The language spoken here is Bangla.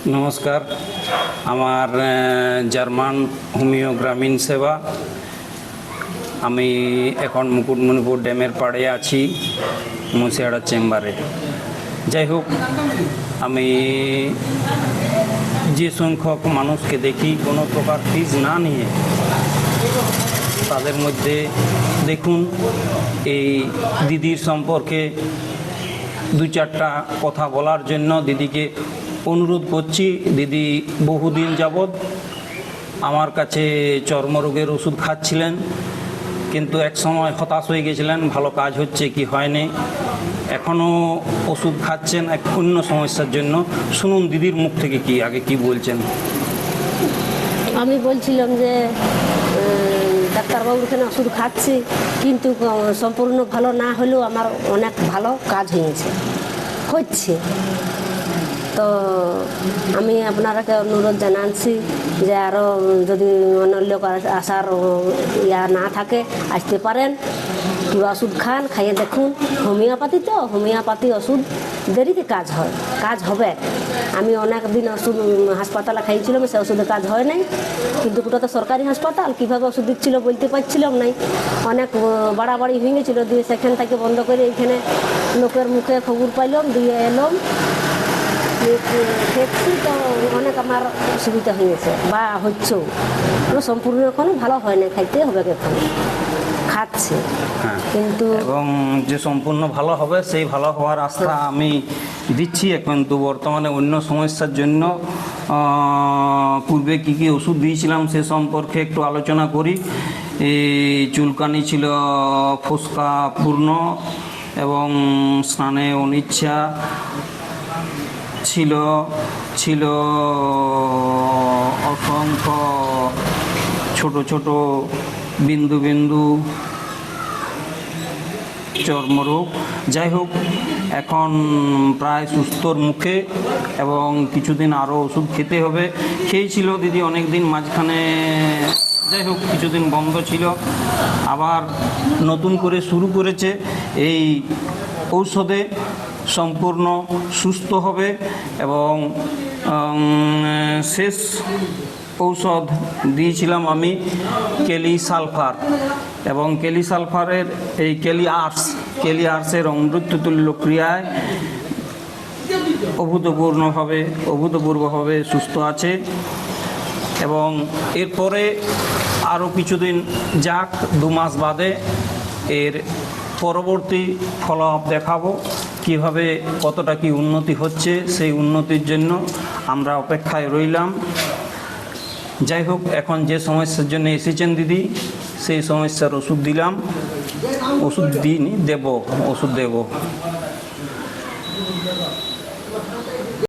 নমস্কার। আমার জার্মান হোমিও গ্রামীণ সেবা। আমি এখন মুকুটমণিপুর ড্যামের পাড়ে আছি, মুসিয়াড়া চেম্বারে। যাই হোক, আমি যে সংখ্যক মানুষকে দেখি কোনো প্রকার ফিজ না নিয়ে, তাদের মধ্যে দেখুন এই দিদির সম্পর্কে দু চারটা কথা বলার জন্য দিদিকে অনুরোধ করছি। দিদি বহুদিন যাবৎ আমার কাছে চর্মরোগের ওষুধ খাচ্ছিলেন, কিন্তু এক সময় হতাশ হয়ে গেছিলেন, ভালো কাজ হচ্ছে কি হয়নি। এখনও ওষুধ খাচ্ছেন এক অন্য সমস্যার জন্য। শুনুন দিদির মুখ থেকে আগে কি বলছেন। আমি বলছিলাম যে ডাক্তারবাবুর এখানে ওষুধ খাচ্ছি, কিন্তু সম্পূর্ণ ভালো না হলেও আমার অনেক ভালো কাজ হচ্ছে। তো আমি আপনারাকে অনুরোধ জানাচ্ছি যে আরও যদি অন্য লোক আসার না থাকে, আসতে পারেন, পুরো ওষুধ খান, খাইয়ে দেখুন। হোমিওপ্যাথি ওষুধ দেরিতে কাজ হবে। আমি অনেক দিন ওষুধ হাসপাতালে খাইছিলাম, সে ওষুধে কাজ হয় নাই, কিন্তু ওটা তো সরকারি হাসপাতাল, কীভাবে ওষুধ দিচ্ছিল বলতে পারছিলাম নাই। অনেক বাড়াবাড়ি হয়ে গেছিলো, দিয়ে সেখান থেকে বন্ধ করে এইখানে লোকের মুখে খবর পাইলাম, দিয়ে এলাম, খেয়েছি। তো অনেক আমার সুবিধা হয়েছে বা হচ্ছেও, সম্পূর্ণ এখনো ভালো হয় না, খাইতে হবে এখন খাচ্ছে। কিন্তু এবং যে সম্পূর্ণ ভালো হবে সেই ভালো হওয়ার আস্থা আমি দিচ্ছি। কিন্তু বর্তমানে অন্য সমস্যার জন্য পূর্বে কী ওষুধ দিয়েছিলাম সে সম্পর্কে একটু আলোচনা করি। এই চুলকানি ছিল ফুসকাপূর্ণ এবং স্নানে অনিচ্ছা ছিল অসংখ্য ছোট ছোট বিন্দু বিন্দু চর্মরোগ। যাই হোক, এখন প্রায় সুস্থর মুখে এবং কিছুদিন আরও ওষুধ খেতে হবে। খেয়েছিল দিদি অনেক দিন মাঝখানে, যাই হোক কিছুদিন বন্ধ ছিল, আবার নতুন করে শুরু করেছে। এই ঔষধে সম্পূর্ণ সুস্থ হবে এবং শেষ ঔষধ দিয়েছিলাম আমি কেলি সালফার, এবং কেলি সালফারের এই কেলি আর্সের অমৃততুল্য ক্রিয়ায় অভূতপূর্বভাবে সুস্থ আছে। এবং এরপরে আরও কিছুদিন যাক, 2 মাস বাদে এর পরবর্তী ফলো আপ দেখাবো, কীভাবে কতটা কি উন্নতি হচ্ছে। সেই উন্নতির জন্য আমরা অপেক্ষায় রইলাম। যাই হোক, এখন যে সমস্যার জন্য এসেছেন দিদি, সেই সমস্যার ওষুধ দিলাম, ওষুধ দেব।